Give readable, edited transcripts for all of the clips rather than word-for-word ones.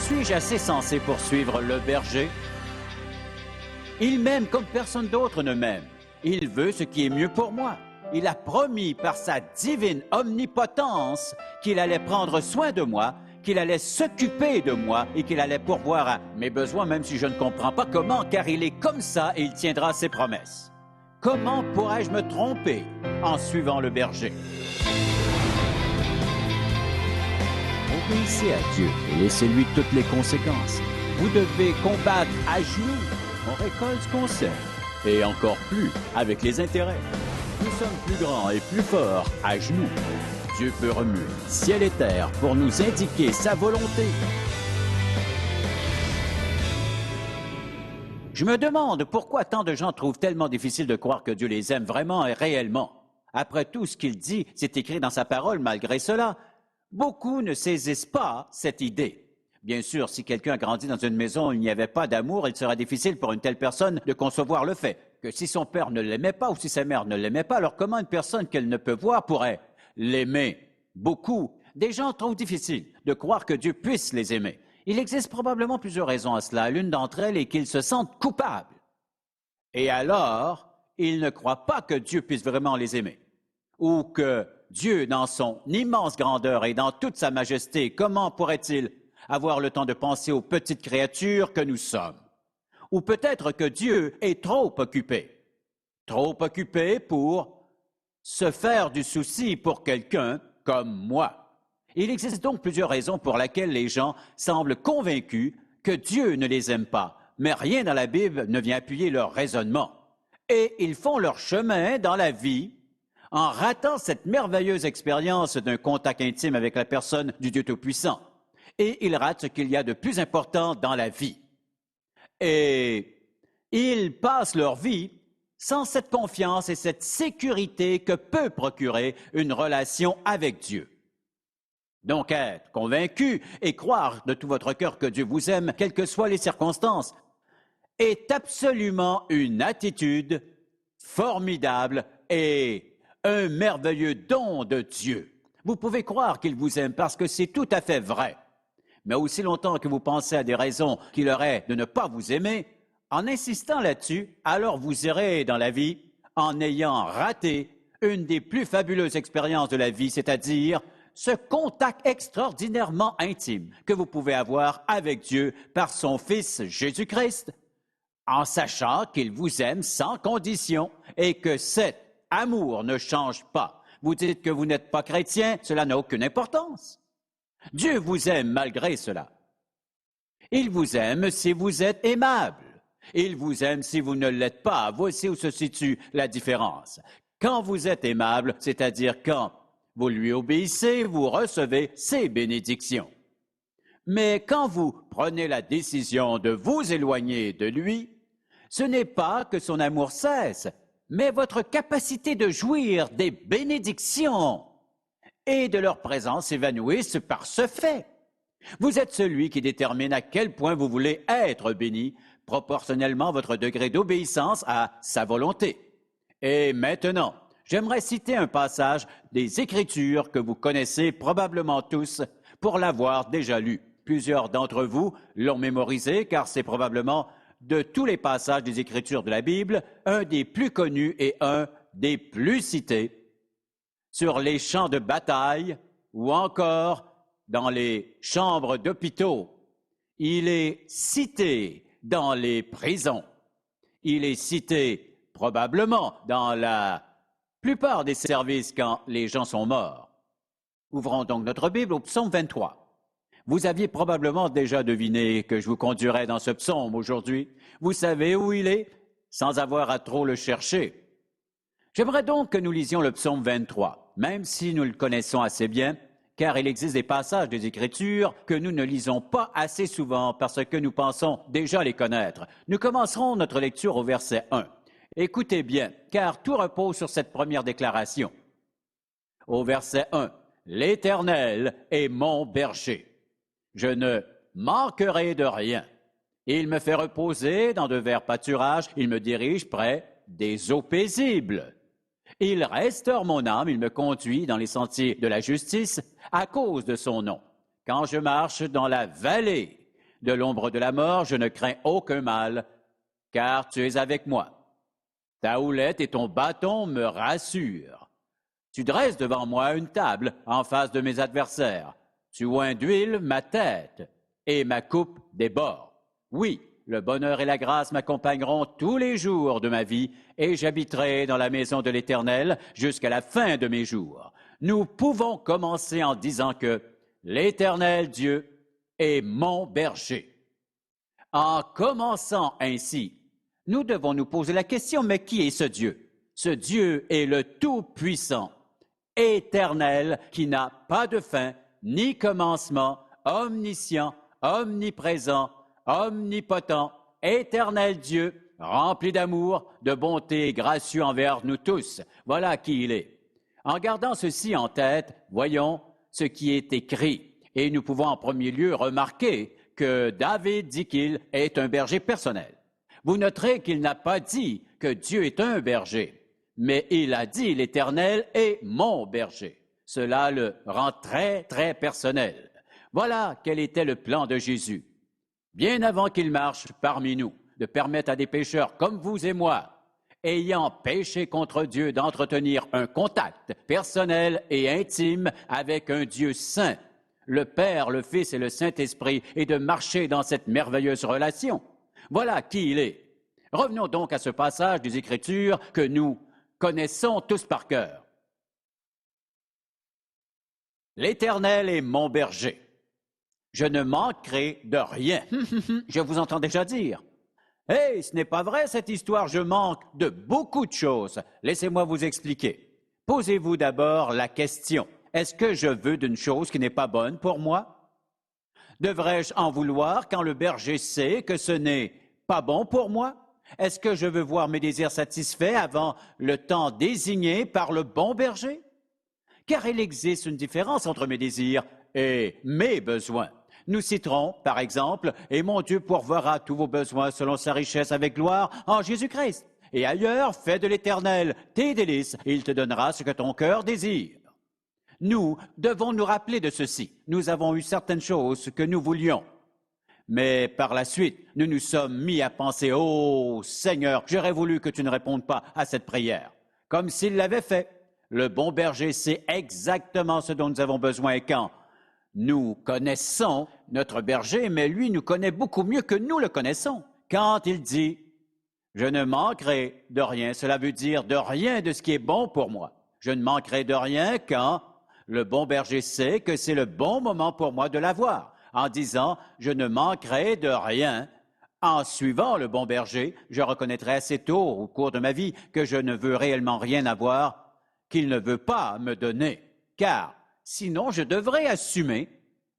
Suis-je assez sensé pour suivre le berger? Il m'aime comme personne d'autre ne m'aime. Il veut ce qui est mieux pour moi. Il a promis par sa divine omnipotence qu'il allait prendre soin de moi, qu'il allait s'occuper de moi et qu'il allait pourvoir à mes besoins, même si je ne comprends pas comment, car il est comme ça et il tiendra ses promesses. Comment pourrais-je me tromper en suivant le berger? Obéissez à Dieu et laissez-lui toutes les conséquences. Vous devez combattre à genoux. On récolte ce qu'on sème. Et encore plus avec les intérêts. Nous sommes plus grands et plus forts à genoux. Dieu peut remuer ciel et terre pour nous indiquer sa volonté. Je me demande pourquoi tant de gens trouvent tellement difficile de croire que Dieu les aime vraiment et réellement. Après tout ce qu'il dit, c'est écrit dans sa parole malgré cela. Beaucoup ne saisissent pas cette idée. Bien sûr, si quelqu'un a grandi dans une maison où il n'y avait pas d'amour, il sera difficile pour une telle personne de concevoir le fait que si son père ne l'aimait pas ou si sa mère ne l'aimait pas, alors comment une personne qu'elle ne peut voir pourrait l'aimer? Beaucoup. Des gens trouvent difficile de croire que Dieu puisse les aimer. Il existe probablement plusieurs raisons à cela. L'une d'entre elles est qu'ils se sentent coupables. Et alors, ils ne croient pas que Dieu puisse vraiment les aimer. Ou que Dieu, dans son immense grandeur et dans toute sa majesté, comment pourrait-il avoir le temps de penser aux petites créatures que nous sommes? Ou peut-être que Dieu est trop occupé pour se faire du souci pour quelqu'un comme moi. Il existe donc plusieurs raisons pour lesquelles les gens semblent convaincus que Dieu ne les aime pas, mais rien dans la Bible ne vient appuyer leur raisonnement. Et ils font leur chemin dans la vie en ratant cette merveilleuse expérience d'un contact intime avec la personne du Dieu Tout-Puissant. Et ils ratent ce qu'il y a de plus important dans la vie. Et ils passent leur vie sans cette confiance et cette sécurité que peut procurer une relation avec Dieu. Donc être convaincu et croire de tout votre cœur que Dieu vous aime, quelles que soient les circonstances, est absolument une attitude formidable et un merveilleux don de Dieu. Vous pouvez croire qu'il vous aime parce que c'est tout à fait vrai. Mais aussi longtemps que vous pensez à des raisons qu'il aurait de ne pas vous aimer, en insistant là-dessus, alors vous irez dans la vie en ayant raté une des plus fabuleuses expériences de la vie, c'est-à-dire ce contact extraordinairement intime que vous pouvez avoir avec Dieu par son Fils Jésus-Christ, en sachant qu'il vous aime sans condition et que cet amour ne change pas. Vous dites que vous n'êtes pas chrétien, cela n'a aucune importance. Dieu vous aime malgré cela. Il vous aime si vous êtes aimable. Il vous aime si vous ne l'êtes pas. Voici où se situe la différence. Quand vous êtes aimable, c'est-à-dire quand vous lui obéissez, vous recevez ses bénédictions. Mais quand vous prenez la décision de vous éloigner de lui, ce n'est pas que son amour cesse, mais votre capacité de jouir des bénédictions et de leur présence s'évanouissent par ce fait. Vous êtes celui qui détermine à quel point vous voulez être béni, proportionnellement à votre degré d'obéissance à sa volonté. Et maintenant, j'aimerais citer un passage des Écritures que vous connaissez probablement tous pour l'avoir déjà lu. Plusieurs d'entre vous l'ont mémorisé car c'est probablement de tous les passages des Écritures de la Bible, un des plus connus et un des plus cités. Sur les champs de bataille ou encore dans les chambres d'hôpitaux. Il est cité dans les prisons. Il est cité probablement dans la plupart des services quand les gens sont morts. Ouvrons donc notre Bible au psaume 23. Vous aviez probablement déjà deviné que je vous conduirais dans ce psaume aujourd'hui. Vous savez où il est, sans avoir à trop le chercher. J'aimerais donc que nous lisions le psaume 23, même si nous le connaissons assez bien, car il existe des passages des Écritures que nous ne lisons pas assez souvent parce que nous pensons déjà les connaître. Nous commencerons notre lecture au verset 1. Écoutez bien, car tout repose sur cette première déclaration. Au verset 1, « L'Éternel est mon berger. Je ne manquerai de rien. Il me fait reposer dans de verts pâturages, il me dirige près des eaux paisibles. Il restaure mon âme, il me conduit dans les sentiers de la justice à cause de son nom. Quand je marche dans la vallée De l'ombre de la mort, je ne crains aucun mal, car tu es avec moi. Ta houlette et ton bâton me rassurent. Tu dresses devant moi une table en face de mes adversaires. Tu oins d'huile ma tête et ma coupe déborde. Oui, le bonheur et la grâce m'accompagneront tous les jours de ma vie et j'habiterai dans la maison de l'Éternel jusqu'à la fin de mes jours. Nous pouvons commencer en disant que l'Éternel Dieu est mon berger. En commençant ainsi, nous devons nous poser la question, mais qui est ce Dieu? Ce Dieu est le Tout-Puissant, éternel, qui n'a pas de fin, ni commencement, omniscient, omniprésent, omnipotent, éternel Dieu, rempli d'amour, de bonté et gracieux envers nous tous. Voilà qui il est. En gardant ceci en tête, voyons ce qui est écrit. Et nous pouvons en premier lieu remarquer que David dit qu'il est un berger personnel. Vous noterez qu'il n'a pas dit que Dieu est un berger, mais il a dit l'Éternel est mon berger. Cela le rend très, très personnel. Voilà quel était le plan de Jésus. Bien avant qu'il marche parmi nous, de permettre à des pécheurs comme vous et moi, ayant péché contre Dieu, d'entretenir un contact personnel et intime avec un Dieu saint, le Père, le Fils et le Saint-Esprit, et de marcher dans cette merveilleuse relation. Voilà qui il est. Revenons donc à ce passage des Écritures que nous connaissons tous par cœur. L'Éternel est mon berger. Je ne manquerai de rien. Je vous entends déjà dire. Hey, ce n'est pas vrai cette histoire, je manque de beaucoup de choses. Laissez-moi vous expliquer. Posez-vous d'abord la question. Est-ce que je veux d'une chose qui n'est pas bonne pour moi? Devrais-je en vouloir quand le berger sait que ce n'est pas bon pour moi? Est-ce que je veux voir mes désirs satisfaits avant le temps désigné par le bon berger? Car il existe une différence entre mes désirs et mes besoins. Nous citerons, par exemple, « Et mon Dieu pourvoira tous vos besoins selon sa richesse avec gloire en Jésus-Christ. Et ailleurs, fais de l'Éternel tes délices, et il te donnera ce que ton cœur désire. » Nous devons nous rappeler de ceci. Nous avons eu certaines choses que nous voulions. Mais par la suite, nous nous sommes mis à penser, « Oh Seigneur, j'aurais voulu que tu ne répondes pas à cette prière. » Comme s'il l'avait fait. Le bon berger sait exactement ce dont nous avons besoin et quand. Nous connaissons notre berger, mais lui nous connaît beaucoup mieux que nous le connaissons. Quand il dit « Je ne manquerai de rien », cela veut dire de rien de ce qui est bon pour moi. Je ne manquerai de rien quand le bon berger sait que c'est le bon moment pour moi de l'avoir. En disant « Je ne manquerai de rien », en suivant le bon berger, je reconnaîtrai assez tôt au cours de ma vie que je ne veux réellement rien avoir qu'il ne veut pas me donner. Car sinon, je devrais assumer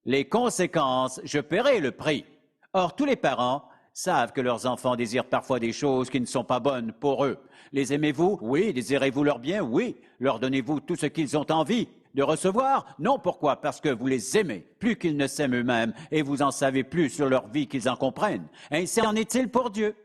les conséquences, je paierai le prix. Or, tous les parents savent que leurs enfants désirent parfois des choses qui ne sont pas bonnes pour eux. Les aimez-vous? Oui. Désirez-vous leur bien? Oui. Leur donnez-vous tout ce qu'ils ont envie de recevoir? Non. Pourquoi? Parce que vous les aimez, plus qu'ils ne s'aiment eux-mêmes, et vous en savez plus sur leur vie qu'ils en comprennent. Ainsi en est-il pour Dieu.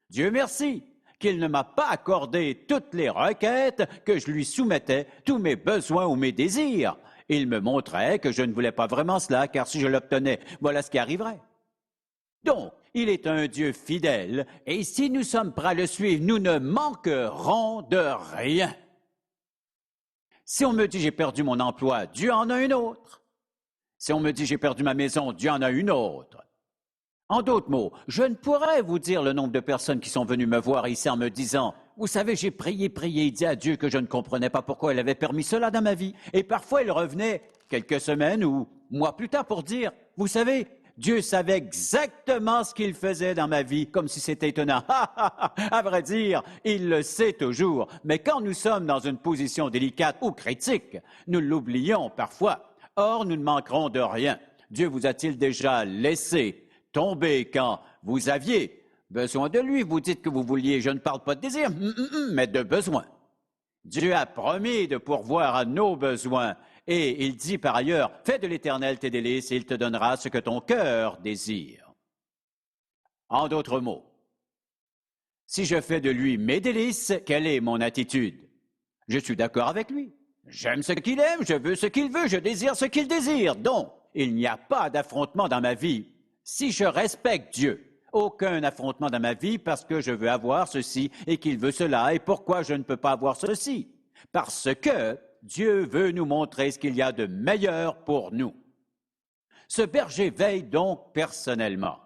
Dieu merci qu'il ne m'a pas accordé toutes les requêtes que je lui soumettais, tous mes besoins ou mes désirs. Il me montrait que je ne voulais pas vraiment cela, car si je l'obtenais, voilà ce qui arriverait. Donc, il est un Dieu fidèle, et si nous sommes prêts à le suivre, nous ne manquerons de rien. Si on me dit j'ai perdu mon emploi, Dieu en a un autre. Si on me dit j'ai perdu ma maison, Dieu en a une autre. En d'autres mots, je ne pourrais vous dire le nombre de personnes qui sont venues me voir ici en me disant « Vous savez, j'ai prié et dit à Dieu que je ne comprenais pas pourquoi il avait permis cela dans ma vie. » Et parfois, il revenait quelques semaines ou mois plus tard pour dire « Vous savez, Dieu savait exactement ce qu'il faisait dans ma vie, comme si c'était étonnant. » À vrai dire, il le sait toujours. Mais quand nous sommes dans une position délicate ou critique, nous l'oublions parfois. Or, nous ne manquerons de rien. Dieu vous a-t-il déjà laissé tomber quand vous aviez besoin de lui? Vous dites que vous vouliez, je ne parle pas de désir, mais de besoin. Dieu a promis de pourvoir à nos besoins. Et il dit par ailleurs, « Fais de l'Éternel tes délices et il te donnera ce que ton cœur désire. » En d'autres mots, si je fais de lui mes délices, quelle est mon attitude? Je suis d'accord avec lui. J'aime ce qu'il aime, je veux ce qu'il veut, je désire ce qu'il désire. Donc, il n'y a pas d'affrontement dans ma vie Si je respecte Dieu, aucun affrontement dans ma vie parce que je veux avoir ceci et qu'il veut cela, et pourquoi je ne peux pas avoir ceci? Parce que Dieu veut nous montrer ce qu'il y a de meilleur pour nous. Ce berger veille donc personnellement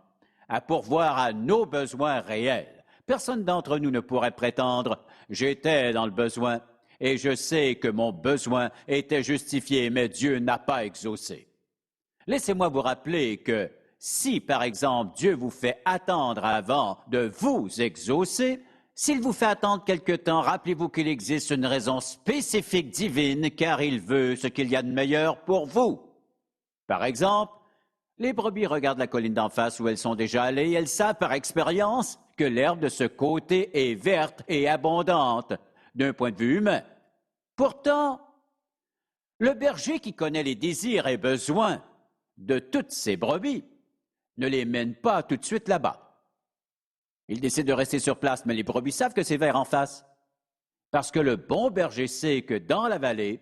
à pourvoir à nos besoins réels. Personne d'entre nous ne pourrait prétendre « j'étais dans le besoin et je sais que mon besoin était justifié, mais Dieu n'a pas exaucé ». Laissez-moi vous rappeler que si, par exemple, Dieu vous fait attendre avant de vous exaucer, s'il vous fait attendre quelque temps, rappelez-vous qu'il existe une raison spécifique divine car il veut ce qu'il y a de meilleur pour vous. Par exemple, les brebis regardent la colline d'en face où elles sont déjà allées et elles savent par expérience que l'herbe de ce côté est verte et abondante d'un point de vue humain. Pourtant, le berger qui connaît les désirs et besoins de toutes ces brebis ne les mène pas tout de suite là-bas. Il décide de rester sur place, mais les brebis savent que c'est vert en face. Parce que le bon berger sait que dans la vallée,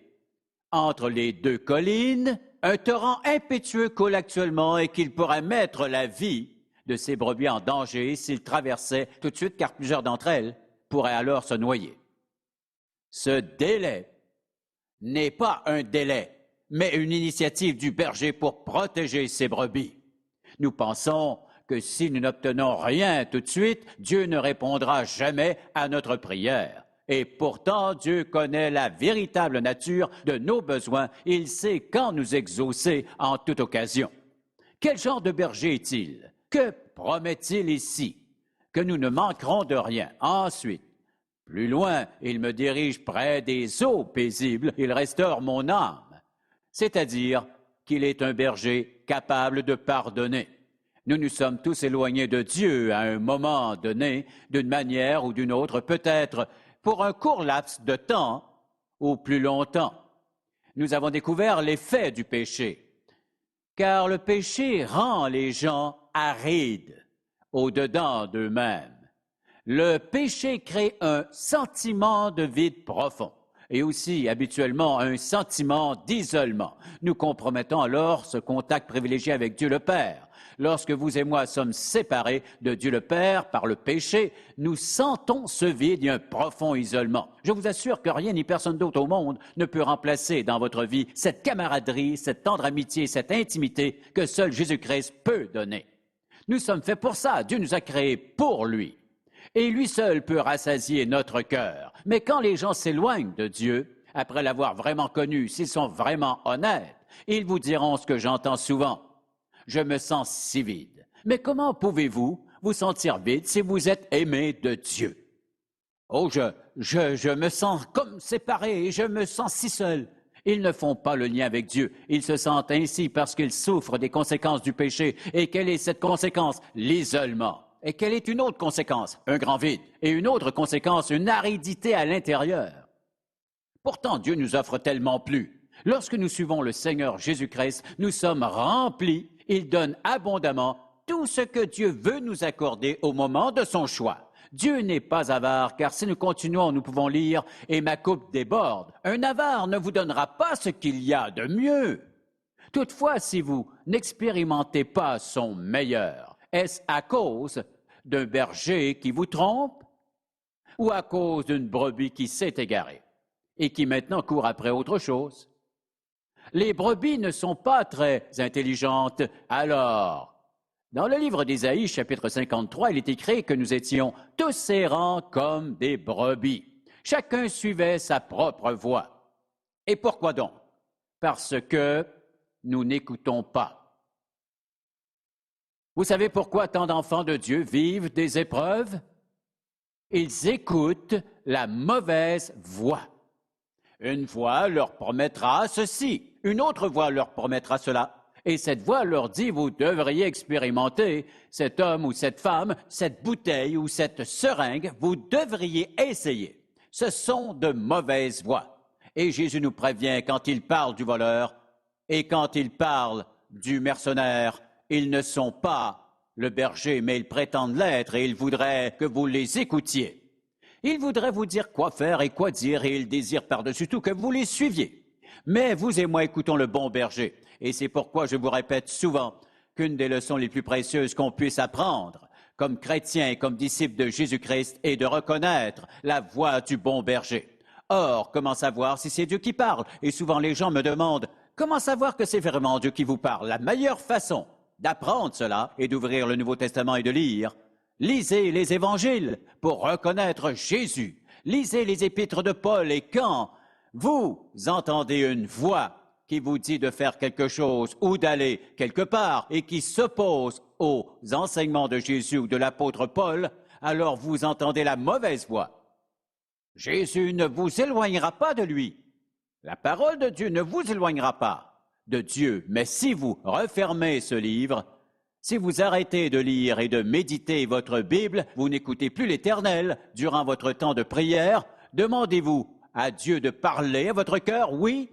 entre les deux collines, un torrent impétueux coule actuellement et qu'il pourrait mettre la vie de ces brebis en danger s'il traversait tout de suite, car plusieurs d'entre elles pourraient alors se noyer. Ce délai n'est pas un délai, mais une initiative du berger pour protéger ses brebis. Nous pensons que si nous n'obtenons rien tout de suite, Dieu ne répondra jamais à notre prière. Et pourtant, Dieu connaît la véritable nature de nos besoins. Il sait quand nous exaucer en toute occasion. Quel genre de berger est-il? Que promet-il ici? Que nous ne manquerons de rien. Ensuite, plus loin, il me dirige près des eaux paisibles. Il restaure mon âme. C'est-à-dire qu'il est un berger capable de pardonner. Nous nous sommes tous éloignés de Dieu à un moment donné, d'une manière ou d'une autre, peut-être pour un court laps de temps ou plus longtemps. Nous avons découvert l'effet du péché, car le péché rend les gens arides au-dedans d'eux-mêmes. Le péché crée un sentiment de vide profond et aussi habituellement un sentiment d'isolement. Nous compromettons alors ce contact privilégié avec Dieu le Père. Lorsque vous et moi sommes séparés de Dieu le Père par le péché, nous sentons ce vide et un profond isolement. Je vous assure que rien ni personne d'autre au monde ne peut remplacer dans votre vie cette camaraderie, cette tendre amitié, cette intimité que seul Jésus-Christ peut donner. Nous sommes faits pour ça. Dieu nous a créés pour lui. Et lui seul peut rassasier notre cœur. Mais quand les gens s'éloignent de Dieu, après l'avoir vraiment connu, s'ils sont vraiment honnêtes, ils vous diront ce que j'entends souvent. Je me sens si vide. Mais comment pouvez-vous vous sentir vide si vous êtes aimé de Dieu? Oh, je me sens comme séparé et je me sens si seul. Ils ne font pas le lien avec Dieu. Ils se sentent ainsi parce qu'ils souffrent des conséquences du péché. Et quelle est cette conséquence? L'isolement. Et quelle est une autre conséquence? Un grand vide. Et une autre conséquence, une aridité à l'intérieur. Pourtant, Dieu nous offre tellement plus. Lorsque nous suivons le Seigneur Jésus-Christ, nous sommes remplis. Il donne abondamment tout ce que Dieu veut nous accorder au moment de son choix. Dieu n'est pas avare, car si nous continuons, nous pouvons lire « Et ma coupe déborde ». Un avare ne vous donnera pas ce qu'il y a de mieux. Toutefois, si vous n'expérimentez pas son meilleur, est-ce à cause d'un berger qui vous trompe ou à cause d'une brebis qui s'est égarée et qui maintenant court après autre chose? Les brebis ne sont pas très intelligentes. Alors, dans le livre d'Ésaïe, chapitre 53, il est écrit que nous étions tous errants comme des brebis. Chacun suivait sa propre voie. Et pourquoi donc? Parce que nous n'écoutons pas. Vous savez pourquoi tant d'enfants de Dieu vivent des épreuves? Ils écoutent la mauvaise voix. Une voix leur promettra ceci, une autre voix leur promettra cela. Et cette voix leur dit, vous devriez expérimenter cet homme ou cette femme, cette bouteille ou cette seringue, vous devriez essayer. Ce sont de mauvaises voix. Et Jésus nous prévient quand il parle du voleur et quand il parle du mercenaire, ils ne sont pas le berger, mais ils prétendent l'être et ils voudraient que vous les écoutiez. Ils voudraient vous dire quoi faire et quoi dire et ils désirent par-dessus tout que vous les suiviez. Mais vous et moi écoutons le bon berger. Et c'est pourquoi je vous répète souvent qu'une des leçons les plus précieuses qu'on puisse apprendre comme chrétien et comme disciple de Jésus-Christ est de reconnaître la voix du bon berger. Or, comment savoir si c'est Dieu qui parle? Et souvent les gens me demandent, comment savoir que c'est vraiment Dieu qui vous parle? La meilleure façon d'apprendre cela est d'ouvrir le Nouveau Testament et de lire. Lisez les évangiles pour reconnaître Jésus. Lisez les épîtres de Paul et quand vous entendez une voix qui vous dit de faire quelque chose ou d'aller quelque part et qui s'oppose aux enseignements de Jésus ou de l'apôtre Paul, alors vous entendez la mauvaise voix. Jésus ne vous éloignera pas de lui. La parole de Dieu ne vous éloignera pas de Dieu. Mais si vous refermez ce livre, si vous arrêtez de lire et de méditer votre Bible, vous n'écoutez plus l'Éternel durant votre temps de prière, demandez-vous à Dieu de parler à votre cœur, oui?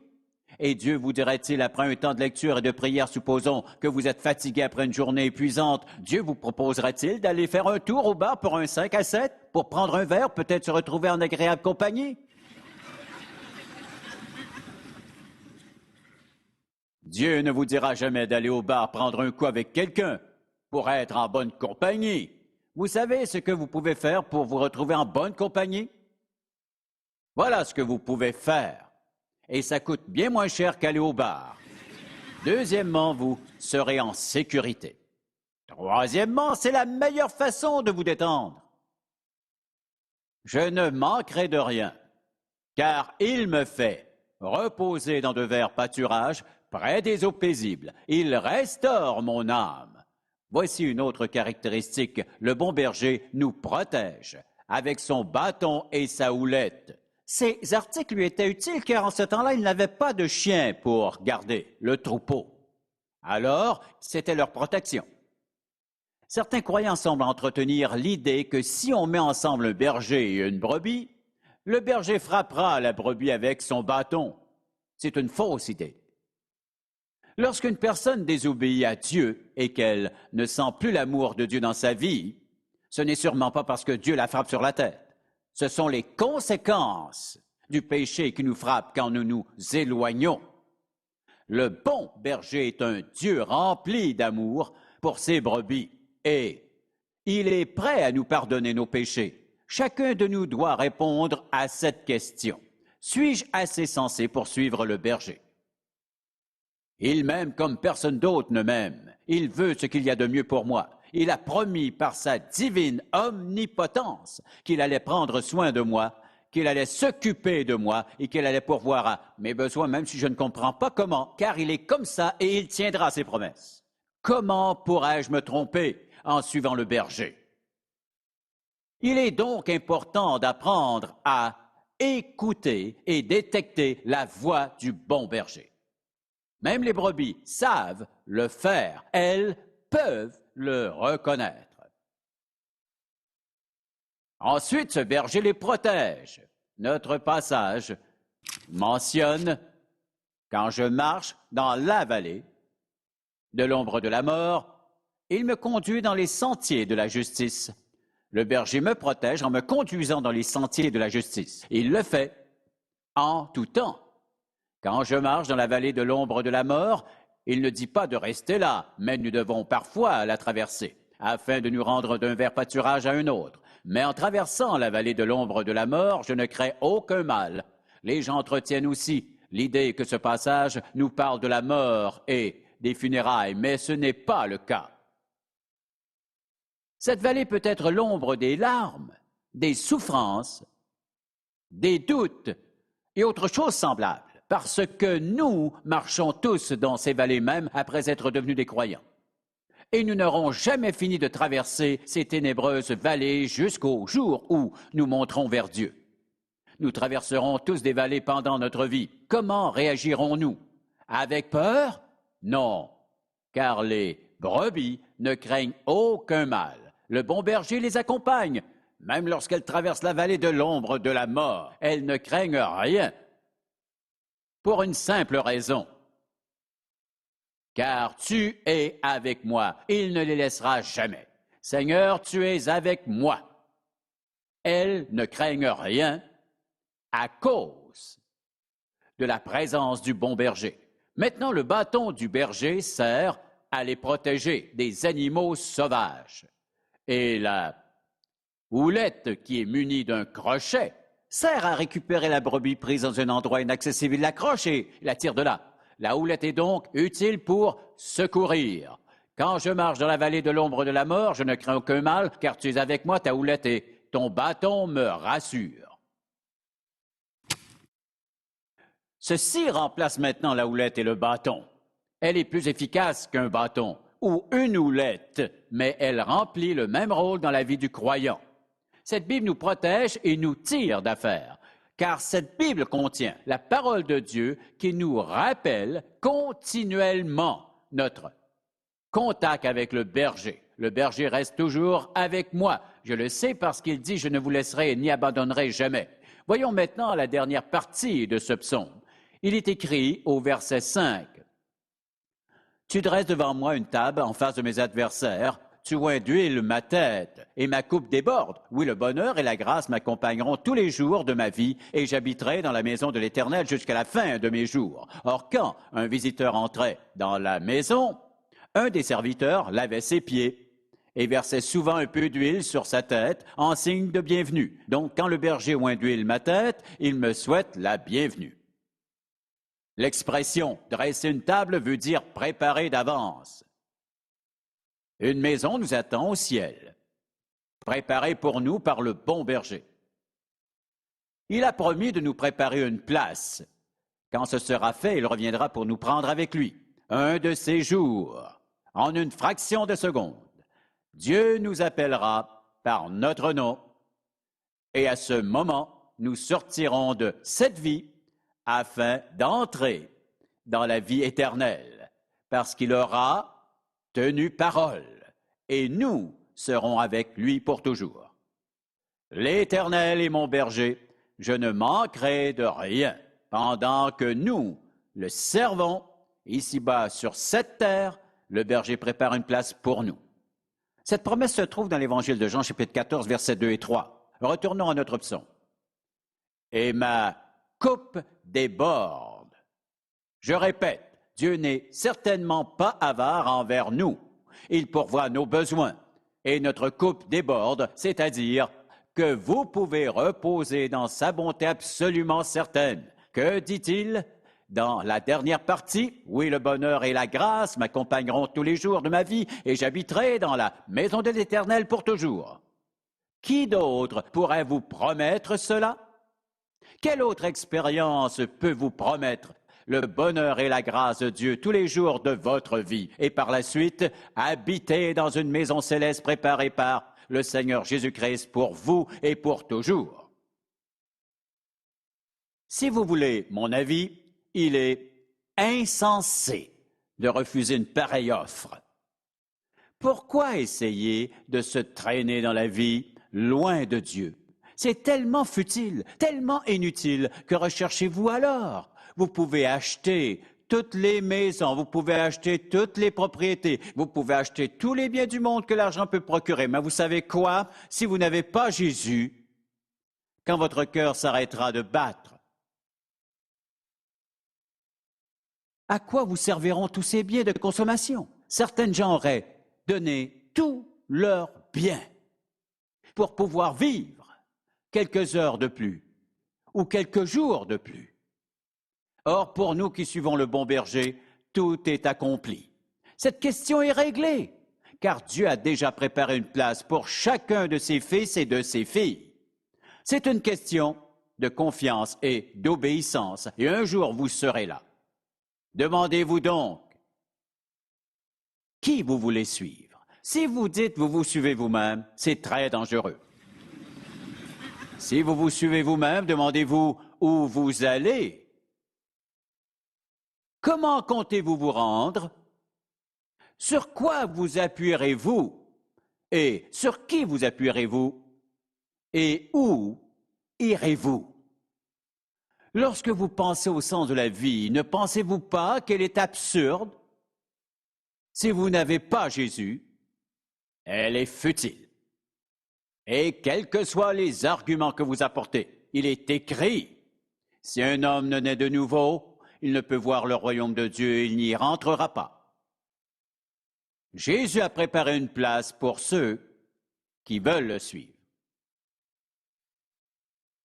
Et Dieu vous dirait-il, après un temps de lecture et de prière, supposons que vous êtes fatigué après une journée épuisante, Dieu vous proposerait-il d'aller faire un tour au bar pour un 5 à 7, pour prendre un verre, peut-être se retrouver en agréable compagnie? Dieu ne vous dira jamais d'aller au bar prendre un coup avec quelqu'un pour être en bonne compagnie. Vous savez ce que vous pouvez faire pour vous retrouver en bonne compagnie? Voilà ce que vous pouvez faire. Et ça coûte bien moins cher qu'aller au bar. Deuxièmement, vous serez en sécurité. Troisièmement, c'est la meilleure façon de vous détendre. Je ne manquerai de rien, car il me fait reposer dans de verts pâturages près des eaux paisibles. Il restaure mon âme. Voici une autre caractéristique. Le bon berger nous protège avec son bâton et sa houlette. Ces articles lui étaient utiles car en ce temps-là, il n'avait pas de chien pour garder le troupeau. Alors, c'était leur protection. Certains croyants semblent entretenir l'idée que si on met ensemble un berger et une brebis, le berger frappera la brebis avec son bâton. C'est une fausse idée. Lorsqu'une personne désobéit à Dieu et qu'elle ne sent plus l'amour de Dieu dans sa vie, ce n'est sûrement pas parce que Dieu la frappe sur la tête. Ce sont les conséquences du péché qui nous frappent quand nous nous éloignons. Le bon berger est un Dieu rempli d'amour pour ses brebis et il est prêt à nous pardonner nos péchés. Chacun de nous doit répondre à cette question. Suis-je assez sensé pour suivre le berger? Il m'aime comme personne d'autre ne m'aime. Il veut ce qu'il y a de mieux pour moi. Il a promis par sa divine omnipotence qu'il allait prendre soin de moi, qu'il allait s'occuper de moi et qu'il allait pourvoir à mes besoins, même si je ne comprends pas comment, car il est comme ça et il tiendra ses promesses. Comment pourrais-je me tromper en suivant le berger? Il est donc important d'apprendre à écouter et détecter la voix du bon berger. Même les brebis savent le faire. Elles peuvent le reconnaître. Ensuite, ce berger les protège. Notre passage mentionne « Quand je marche dans la vallée de l'ombre de la mort, il me conduit dans les sentiers de la justice. Le berger me protège en me conduisant dans les sentiers de la justice. Il le fait en tout temps. Quand je marche dans la vallée de l'ombre de la mort, il ne dit pas de rester là, mais nous devons parfois la traverser, afin de nous rendre d'un vert pâturage à un autre. Mais en traversant la vallée de l'ombre de la mort, je ne crains aucun mal. Les gens entretiennent aussi l'idée que ce passage nous parle de la mort et des funérailles, mais ce n'est pas le cas. Cette vallée peut être l'ombre des larmes, des souffrances, des doutes et autres choses semblables, parce que nous marchons tous dans ces vallées même après être devenus des croyants. Et nous n'aurons jamais fini de traverser ces ténébreuses vallées jusqu'au jour où nous monterons vers Dieu. Nous traverserons tous des vallées pendant notre vie. Comment réagirons-nous? Avec peur? Non, car les brebis ne craignent aucun mal. Le bon berger les accompagne, même lorsqu'elles traversent la vallée de l'ombre de la mort. Elles ne craignent rien, pour une simple raison. Car tu es avec moi, il ne les laissera jamais. Seigneur, tu es avec moi. Elles ne craignent rien à cause de la présence du bon berger. Maintenant, le bâton du berger sert à les protéger des animaux sauvages. Et la houlette, qui est munie d'un crochet, sert à récupérer la brebis prise dans un endroit inaccessible. Il l'accroche et la tire de là. La houlette est donc utile pour secourir. Quand je marche dans la vallée de l'ombre de la mort, je ne crains aucun mal, car tu es avec moi, ta houlette et ton bâton me rassurent. Ceci remplace maintenant la houlette et le bâton. Elle est plus efficace qu'un bâton ou une houlette, mais elle remplit le même rôle dans la vie du croyant. Cette Bible nous protège et nous tire d'affaire, car cette Bible contient la parole de Dieu qui nous rappelle continuellement notre contact avec le berger. Le berger reste toujours avec moi. Je le sais parce qu'il dit « Je ne vous laisserai ni abandonnerai jamais ». Voyons maintenant la dernière partie de ce psaume. Il est écrit au verset 5. « Tu dresses devant moi une table en face de mes adversaires. Tu oins d'huile ma tête et ma coupe déborde. Oui, le bonheur et la grâce m'accompagneront tous les jours de ma vie et j'habiterai dans la maison de l'Éternel jusqu'à la fin de mes jours. » Or, quand un visiteur entrait dans la maison, un des serviteurs lavait ses pieds et versait souvent un peu d'huile sur sa tête en signe de bienvenue. Donc, quand le berger oint d'huile ma tête, il me souhaite la bienvenue. L'expression « dresser une table » veut dire préparer d'avance. Une maison nous attend au ciel, préparée pour nous par le bon berger. Il a promis de nous préparer une place. Quand ce sera fait, il reviendra pour nous prendre avec lui. Un de ces jours, en une fraction de seconde, Dieu nous appellera par notre nom et à ce moment, nous sortirons de cette vie afin d'entrer dans la vie éternelle, parce qu'il aura tenu parole, et nous serons avec lui pour toujours. L'Éternel est mon berger, je ne manquerai de rien, pendant que nous le servons ici-bas sur cette terre, le berger prépare une place pour nous. Cette promesse se trouve dans l'Évangile de Jean, chapitre 14, versets 2 et 3. Retournons à notre psaume. « Et ma coupe déborde. » Je répète, Dieu n'est certainement pas avare envers nous. Il pourvoit nos besoins et notre coupe déborde, c'est-à-dire que vous pouvez reposer dans sa bonté absolument certaine. Que dit-il dans la dernière partie? « Oui, le bonheur et la grâce m'accompagneront tous les jours de ma vie et j'habiterai dans la maison de l'Éternel pour toujours. » Qui d'autre pourrait vous promettre cela? Quelle autre expérience peut vous promettre le bonheur et la grâce de Dieu tous les jours de votre vie et par la suite habiter dans une maison céleste préparée par le Seigneur Jésus-Christ pour vous et pour toujours? Si vous voulez mon avis, il est insensé de refuser une pareille offre. Pourquoi essayer de se traîner dans la vie loin de Dieu? C'est tellement futile, tellement inutile, que recherchez-vous alors? Vous pouvez acheter toutes les maisons, vous pouvez acheter toutes les propriétés, vous pouvez acheter tous les biens du monde que l'argent peut procurer. Mais vous savez quoi? Si vous n'avez pas Jésus, quand votre cœur s'arrêtera de battre, à quoi vous serviront tous ces biens de consommation? Certaines gens auraient donné tous leurs biens pour pouvoir vivre quelques heures de plus ou quelques jours de plus. Or, pour nous qui suivons le bon berger, tout est accompli. Cette question est réglée, car Dieu a déjà préparé une place pour chacun de ses fils et de ses filles. C'est une question de confiance et d'obéissance, et un jour vous serez là. Demandez-vous donc, qui vous voulez suivre? Si vous dites vous vous suivez vous-même, c'est très dangereux. Si vous vous suivez vous-même, demandez-vous où vous allez. Comment comptez-vous vous rendre? Sur quoi vous appuierez-vous? Et sur qui vous appuierez-vous? Et où irez-vous? Lorsque vous pensez au sens de la vie, ne pensez-vous pas qu'elle est absurde? Si vous n'avez pas Jésus, elle est futile. Et quels que soient les arguments que vous apportez, il est écrit, si un homme ne naît de nouveau, il ne peut voir le royaume de Dieu, il n'y rentrera pas. Jésus a préparé une place pour ceux qui veulent le suivre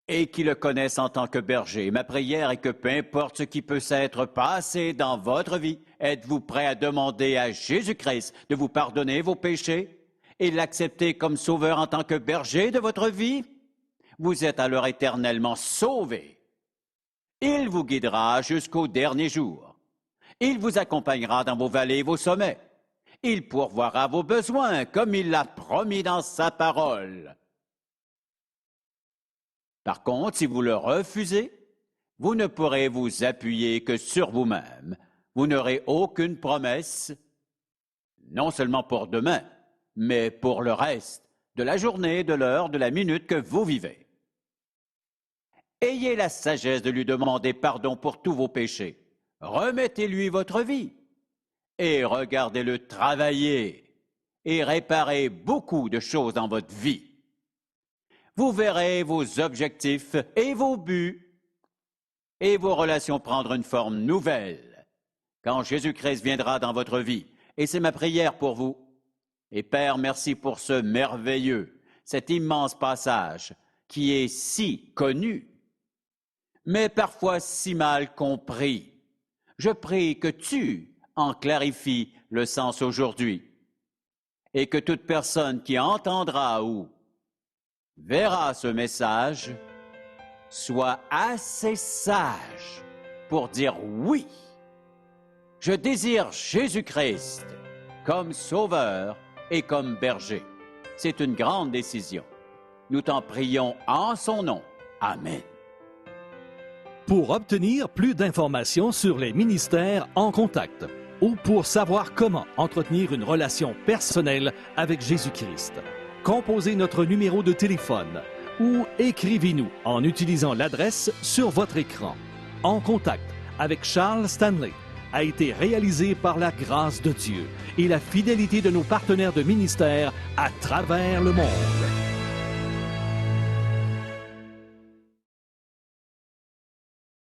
et qui le connaissent en tant que berger. Ma prière est que peu importe ce qui peut s'être passé dans votre vie, êtes-vous prêt à demander à Jésus-Christ de vous pardonner vos péchés et l'accepter comme sauveur en tant que berger de votre vie? Vous êtes alors éternellement sauvés. Il vous guidera jusqu'au dernier jour. Il vous accompagnera dans vos vallées et vos sommets. Il pourvoira vos besoins comme il l'a promis dans sa parole. Par contre, si vous le refusez, vous ne pourrez vous appuyer que sur vous-même. Vous n'aurez aucune promesse, non seulement pour demain, mais pour le reste de la journée, de l'heure, de la minute que vous vivez. Ayez la sagesse de lui demander pardon pour tous vos péchés. Remettez-lui votre vie et regardez-le travailler et réparer beaucoup de choses dans votre vie. Vous verrez vos objectifs et vos buts et vos relations prendre une forme nouvelle quand Jésus-Christ viendra dans votre vie. Et c'est ma prière pour vous. Et Père, merci pour ce merveilleux, cet immense passage qui est si connu, mais parfois si mal compris. Je prie que tu en clarifies le sens aujourd'hui et que toute personne qui entendra ou verra ce message soit assez sage pour dire oui. Je désire Jésus-Christ comme sauveur et comme berger. C'est une grande décision. Nous t'en prions en son nom. Amen. Pour obtenir plus d'informations sur les ministères En Contact ou pour savoir comment entretenir une relation personnelle avec Jésus-Christ, composez notre numéro de téléphone ou écrivez-nous en utilisant l'adresse sur votre écran. En Contact avec Charles Stanley a été réalisé par la grâce de Dieu et la fidélité de nos partenaires de ministère à travers le monde.